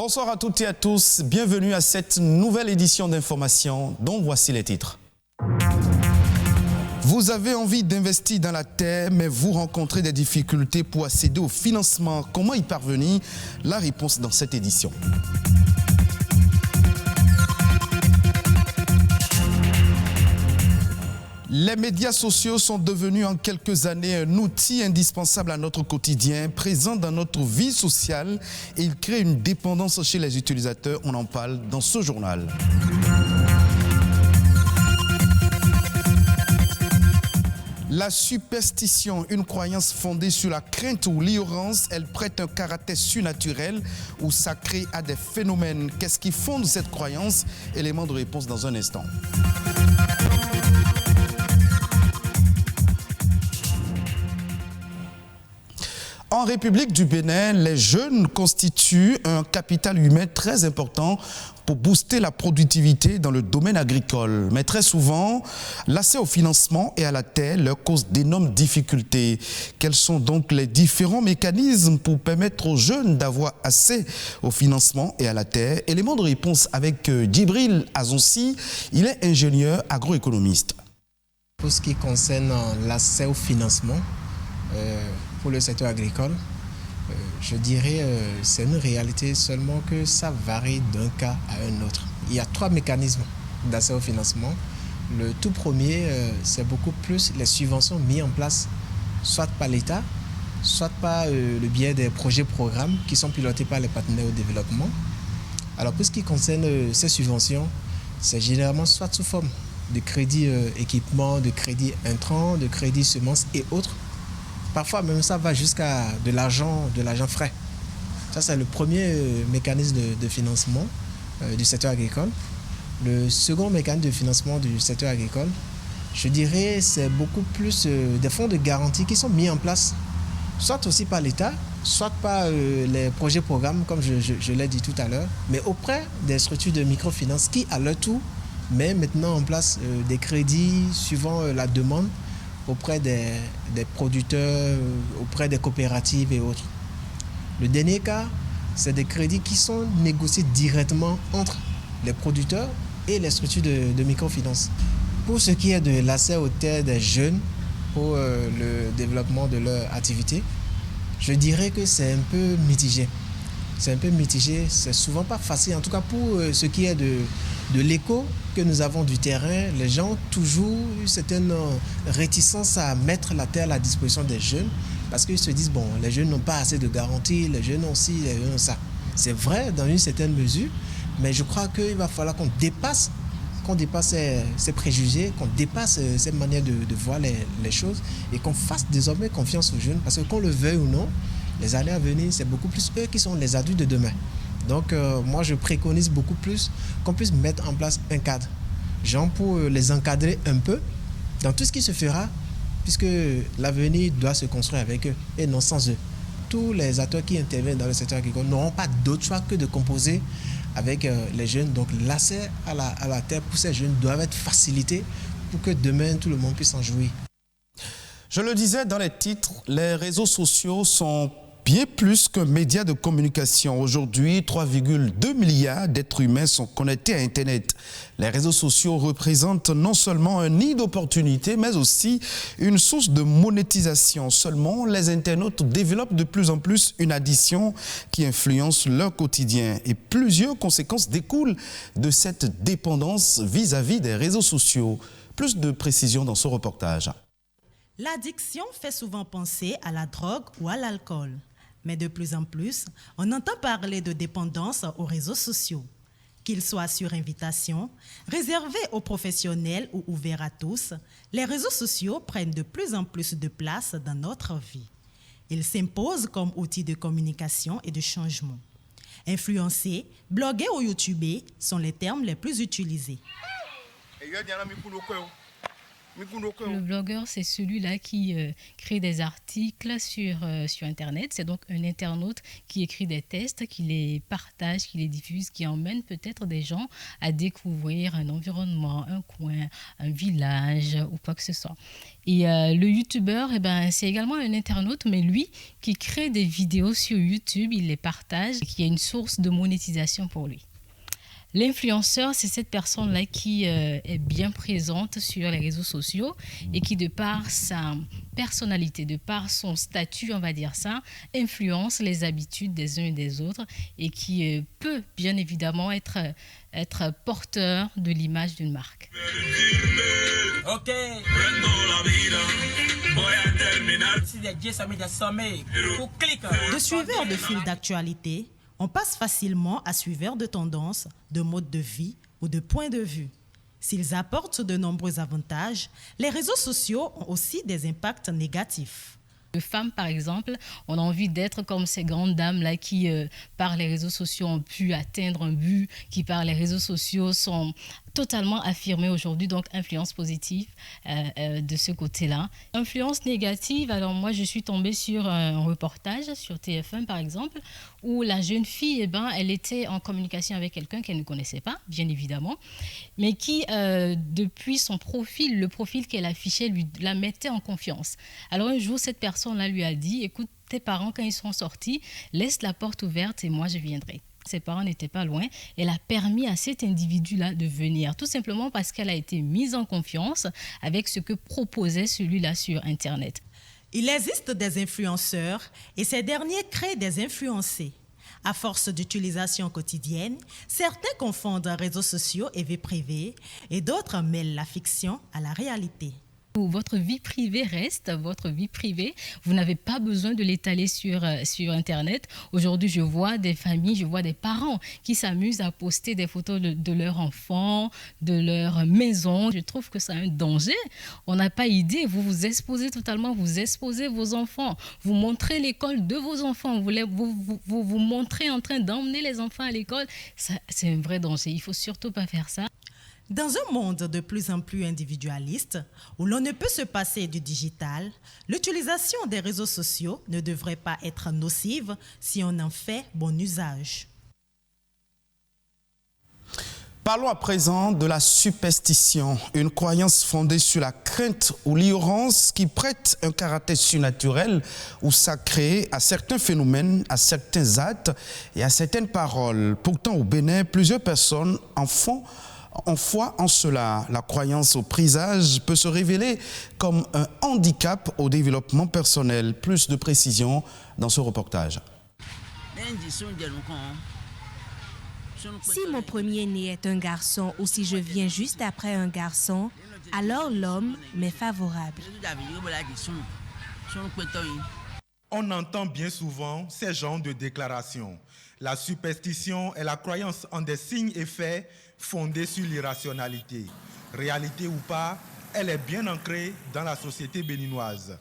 Bonsoir à toutes et à tous, bienvenue à cette nouvelle édition d'Information dont voici les titres. Vous avez envie d'investir dans la terre, mais vous rencontrez des difficultés pour accéder au financement. Comment y parvenir? La réponse dans cette édition. Les médias sociaux sont devenus en quelques années un outil indispensable à notre quotidien, présent dans notre vie sociale, et ils créent une dépendance chez les utilisateurs. On en parle dans ce journal. La superstition, une croyance fondée sur la crainte ou l'ignorance, elle prête un caractère surnaturel ou sacré à des phénomènes. Qu'est-ce qui fonde cette croyance? Élément de réponse dans un instant. En République du Bénin, les jeunes constituent un capital humain très important pour booster la productivité dans le domaine agricole. Mais très souvent, l'accès au financement et à la terre leur cause d'énormes difficultés. Quels sont donc les différents mécanismes pour permettre aux jeunes d'avoir accès au financement et à la terre? Élément de réponse avec Djibril Azonsi, il est ingénieur agroéconomiste. Pour ce qui concerne l'accès au financement, pour le secteur agricole, je dirais c'est une réalité seulement que ça varie d'un cas à un autre. Il y a 3 mécanismes d'accès au financement. Le tout premier, c'est beaucoup plus les subventions mises en place, soit par l'État, soit par le biais des projets-programmes qui sont pilotés par les partenaires au développement. Alors pour ce qui concerne ces subventions, c'est généralement soit sous forme de crédit équipement, de crédit intrant, de crédit semences et autres. Parfois même ça va jusqu'à de l'argent frais. Ça c'est le premier mécanisme de financement du secteur agricole. Le second mécanisme de financement du secteur agricole, je dirais c'est beaucoup plus des fonds de garantie qui sont mis en place, soit aussi par l'État, soit par les projets-programmes comme je l'ai dit tout à l'heure, mais auprès des structures de microfinance qui à leur tour mettent maintenant en place des crédits suivant la demande auprès des producteurs, auprès des coopératives et autres. Le dernier cas, c'est des crédits qui sont négociés directement entre les producteurs et les structures de microfinance. Pour ce qui est de l'accès aux terres des jeunes pour le développement de leur activité, je dirais que c'est un peu mitigé. C'est un peu mitigé, c'est souvent pas facile. En tout cas, pour ce qui est de l'écho que nous avons du terrain, les gens ont toujours eu certaine réticence à mettre la terre à la disposition des jeunes parce qu'ils se disent, bon, les jeunes n'ont pas assez de garanties, les jeunes ont ci, les jeunes ont ça. C'est vrai dans une certaine mesure, mais je crois qu'il va falloir qu'on dépasse ces préjugés, qu'on dépasse cette manière de voir les choses et qu'on fasse désormais confiance aux jeunes parce que qu'on le veuille ou non, les années à venir, c'est beaucoup plus eux qui sont les adultes de demain. Donc moi je préconise beaucoup plus qu'on puisse mettre en place un cadre, genre pour les encadrer un peu dans tout ce qui se fera, puisque l'avenir doit se construire avec eux et non sans eux. Tous les acteurs qui interviennent dans le secteur agricole n'auront pas d'autre choix que de composer avec les jeunes. Donc l'accès à la terre pour ces jeunes doit être facilité pour que demain tout le monde puisse en jouir. Je le disais dans les titres, les réseaux sociaux sont bien plus qu'un média de communication. Aujourd'hui, 3,2 milliards d'êtres humains sont connectés à Internet. Les réseaux sociaux représentent non seulement un nid d'opportunités, mais aussi une source de monétisation. Seulement, les internautes développent de plus en plus une addiction qui influence leur quotidien. Et plusieurs conséquences découlent de cette dépendance vis-à-vis des réseaux sociaux. Plus de précisions dans ce reportage. L'addiction fait souvent penser à la drogue ou à l'alcool. Mais de plus en plus, on entend parler de dépendance aux réseaux sociaux. Qu'ils soient sur invitation, réservés aux professionnels ou ouverts à tous, les réseaux sociaux prennent de plus en plus de place dans notre vie. Ils s'imposent comme outil de communication et de changement. Influencer, bloguer ou youtuber sont les termes les plus utilisés. Le blogueur, c'est celui-là qui crée des articles sur Internet. C'est donc un internaute qui écrit des textes, qui les partage, qui les diffuse, qui emmène peut-être des gens à découvrir un environnement, un coin, un village ou quoi que ce soit. Et le youtubeur, c'est également un internaute, mais lui qui crée des vidéos sur YouTube, il les partage, qui est une source de monétisation pour lui. L'influenceur, c'est cette personne-là qui est bien présente sur les réseaux sociaux et qui, de par sa personnalité, de par son statut, on va dire ça, influence les habitudes des uns et des autres et qui peut bien évidemment être porteur de l'image d'une marque. Ok. De suiveurs de fil d'actualité, on passe facilement à suiveurs de tendances, de mode de vie ou de point de vue. S'ils apportent de nombreux avantages, les réseaux sociaux ont aussi des impacts négatifs. De femmes, par exemple, on a envie d'être comme ces grandes dames-là qui, par les réseaux sociaux, ont pu atteindre un but, qui, par les réseaux sociaux, sont totalement affirmées aujourd'hui, donc influence positive de ce côté-là. Influence négative, alors moi, je suis tombée sur un reportage sur TF1, par exemple, où la jeune fille, elle était en communication avec quelqu'un qu'elle ne connaissait pas, bien évidemment, mais qui, depuis son profil, le profil qu'elle affichait, la mettait en confiance. Alors un jour, cette personne-là lui a dit, écoute, tes parents, quand ils sont sortis, laisse la porte ouverte et moi, je viendrai. Ses parents n'étaient pas loin. Elle a permis à cet individu-là de venir, tout simplement parce qu'elle a été mise en confiance avec ce que proposait celui-là sur Internet. Il existe des influenceurs et ces derniers créent des influencés. À force d'utilisation quotidienne, certains confondent réseaux sociaux et vie privée et d'autres mêlent la fiction à la réalité. Votre vie privée reste votre vie privée. Vous n'avez pas besoin de l'étaler sur Internet. Aujourd'hui, je vois des familles, je vois des parents qui s'amusent à poster des photos de leurs enfants, de leur maison. Je trouve que c'est un danger. On n'a pas idée. Vous vous exposez totalement, vous exposez vos enfants. Vous montrez l'école de vos enfants. Vous montrez en train d'emmener les enfants à l'école. C'est un vrai danger. Il ne faut surtout pas faire ça. Dans un monde de plus en plus individualiste, où l'on ne peut se passer du digital, l'utilisation des réseaux sociaux ne devrait pas être nocive si on en fait bon usage. Parlons à présent de la superstition, une croyance fondée sur la crainte ou l'ignorance qui prête un caractère surnaturel ou sacré à certains phénomènes, à certains actes et à certaines paroles. Pourtant, au Bénin, plusieurs personnes en foi en cela. La croyance au présage peut se révéler comme un handicap au développement personnel. Plus de précision dans ce reportage. Si mon premier-né est un garçon ou si je viens juste après un garçon, alors l'homme m'est favorable. On entend bien souvent ces genres de déclarations. La superstition est la croyance en des signes et faits fondés sur l'irrationalité. Réalité ou pas, elle est bien ancrée dans la société béninoise.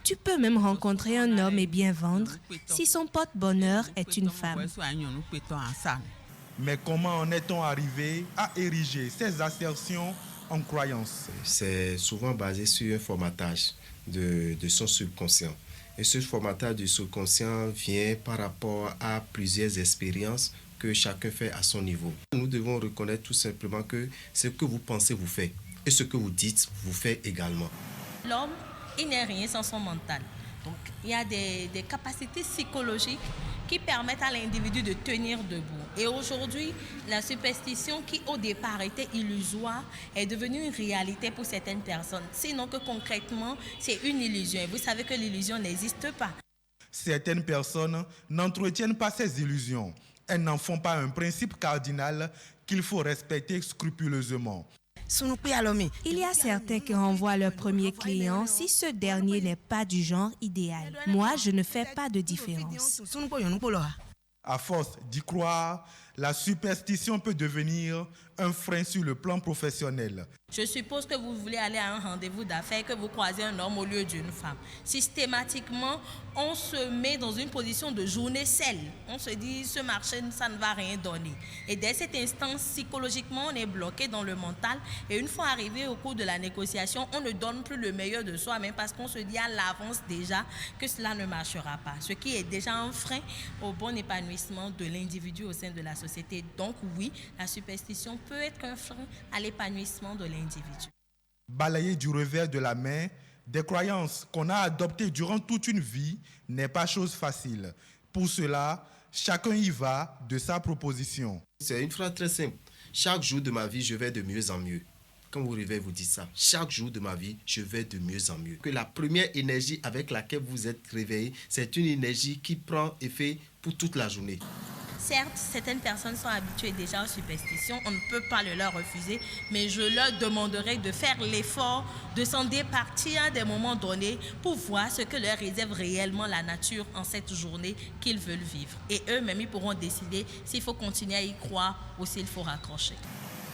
Tu peux même rencontrer un homme et bien vendre si son porte-bonheur est une femme. Mais comment en est-on arrivé à ériger ces assertions en croyances? C'est souvent basé sur un formatage de son subconscient. Et ce formatage du subconscient vient par rapport à plusieurs expériences que chacun fait à son niveau. Nous devons reconnaître tout simplement que ce que vous pensez vous fait et ce que vous dites vous fait également. L'homme, il n'est rien sans son mental. Donc, il y a des capacités psychologiques qui permettent à l'individu de tenir debout. Et aujourd'hui, la superstition qui au départ était illusoire est devenue une réalité pour certaines personnes. Sinon que concrètement, c'est une illusion. Et vous savez que l'illusion n'existe pas. Certaines personnes n'entretiennent pas ces illusions. Elles n'en font pas un principe cardinal qu'il faut respecter scrupuleusement. Il y a certains qui renvoient leur premier client si ce dernier n'est pas du genre idéal. Moi, je ne fais pas de différence. À force d'y croire, la superstition peut devenir un frein sur le plan professionnel. Je suppose que vous voulez aller à un rendez-vous d'affaires et que vous croisez un homme au lieu d'une femme. Systématiquement, on se met dans une position de journée selle. On se dit, ce marché, ça ne va rien donner. Et dès cet instant, psychologiquement, on est bloqué dans le mental. Et une fois arrivé au cours de la négociation, on ne donne plus le meilleur de soi-même parce qu'on se dit à l'avance déjà que cela ne marchera pas. Ce qui est déjà un frein au bon épanouissement de l'individu au sein de la société. Donc oui, la superstition peut être un frein à l'épanouissement de l'individu. Balayer du revers de la main des croyances qu'on a adoptées durant toute une vie n'est pas chose facile. Pour cela, chacun y va de sa proposition. C'est une phrase très simple. Chaque jour de ma vie, je vais de mieux en mieux. Quand vous rêvez, vous dites ça. Chaque jour de ma vie, je vais de mieux en mieux. Que la première énergie avec laquelle vous êtes réveillé, c'est une énergie qui prend effet pour toute la journée. Certes, certaines personnes sont habituées déjà aux superstitions, on ne peut pas le leur refuser, mais je leur demanderai de faire l'effort de s'en départir à des moments donnés pour voir ce que leur réserve réellement la nature en cette journée qu'ils veulent vivre. Et eux-mêmes, ils pourront décider s'il faut continuer à y croire ou s'il faut raccrocher.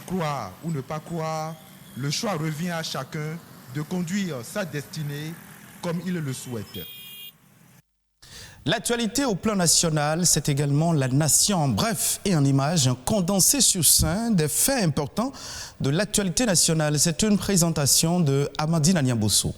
Croire ou ne pas croire, le choix revient à chacun de conduire sa destinée comme il le souhaite. L'actualité au plan national, c'est également la nation en bref et en images, un condensé succinct des faits importants de l'actualité nationale. C'est une présentation de Amandine Anyambosso.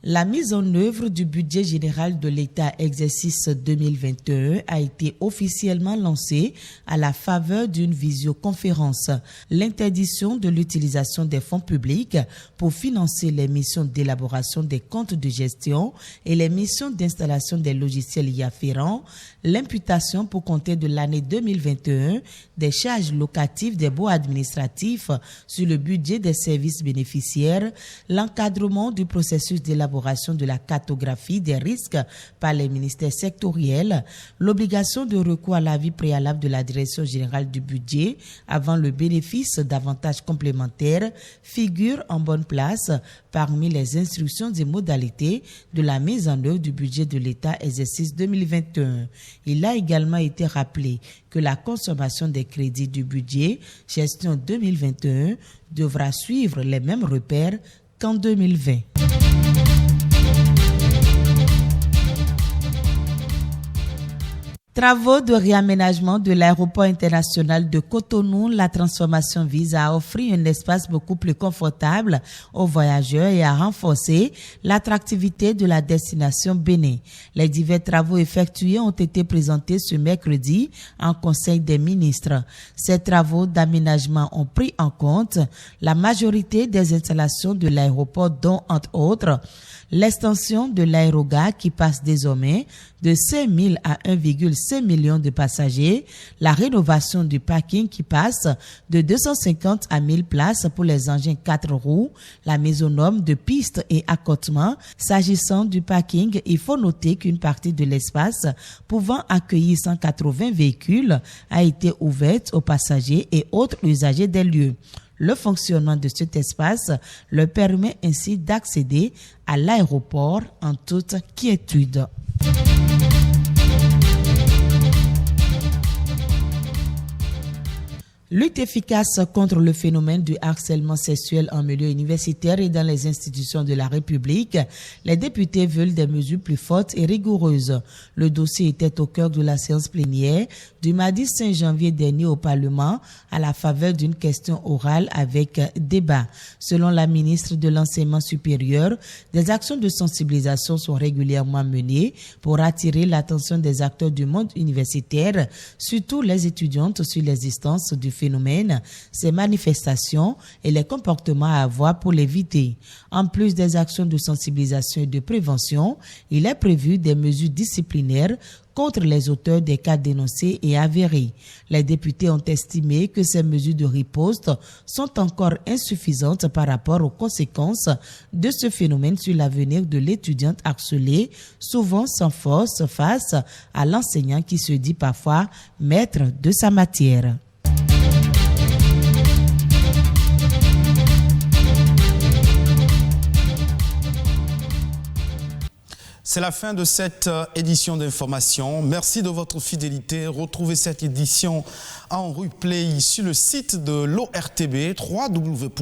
La mise en œuvre du budget général de l'État exercice 2021 a été officiellement lancée à la faveur d'une visioconférence. L'interdiction de l'utilisation des fonds publics pour financer les missions d'élaboration des comptes de gestion et les missions d'installation des logiciels y afférents, l'imputation pour compter de l'année 2021 des charges locatives des baux administratifs sur le budget des services bénéficiaires, l'encadrement du processus d'élaboration de la cartographie des risques par les ministères sectoriels, l'obligation de recours à l'avis préalable de la Direction générale du budget avant le bénéfice d'avantages complémentaires figurent en bonne place parmi les instructions et modalités de la mise en œuvre du budget de l'État exercice 2021. Il a également été rappelé que la consommation des crédits du budget gestion 2021 devra suivre les mêmes repères qu'en 2020. Travaux de réaménagement de l'aéroport international de Cotonou, la transformation vise à offrir un espace beaucoup plus confortable aux voyageurs et à renforcer l'attractivité de la destination Bénin. Les divers travaux effectués ont été présentés ce mercredi en Conseil des ministres. Ces travaux d'aménagement ont pris en compte la majorité des installations de l'aéroport, dont, entre autres, l'extension de l'aérogare qui passe désormais de 5 000 à 1,5 million de passagers, la rénovation du parking qui passe de 250 à 1000 places pour les engins 4 roues, la mise aux normes de pistes et accotements. S'agissant du parking, il faut noter qu'une partie de l'espace pouvant accueillir 180 véhicules a été ouverte aux passagers et autres usagers des lieux. Le fonctionnement de cet espace leur permet ainsi d'accéder à l'aéroport en toute quiétude. Lutte efficace contre le phénomène du harcèlement sexuel en milieu universitaire et dans les institutions de la République. Les députés veulent des mesures plus fortes et rigoureuses. Le dossier était au cœur de la séance plénière du mardi 5 janvier dernier au Parlement à la faveur d'une question orale avec débat. Selon la ministre de l'Enseignement supérieur, des actions de sensibilisation sont régulièrement menées pour attirer l'attention des acteurs du monde universitaire, surtout les étudiantes, sur l'existence du phénomène, ses manifestations et les comportements à avoir pour l'éviter. En plus des actions de sensibilisation et de prévention, il est prévu des mesures disciplinaires contre les auteurs des cas dénoncés et avérés. Les députés ont estimé que ces mesures de riposte sont encore insuffisantes par rapport aux conséquences de ce phénomène sur l'avenir de l'étudiante harcelée, souvent sans force face à l'enseignant qui se dit parfois maître de sa matière. C'est la fin de cette édition d'information. Merci de votre fidélité. Retrouvez cette édition en replay sur le site de l'ORTB, www.ortb.bj.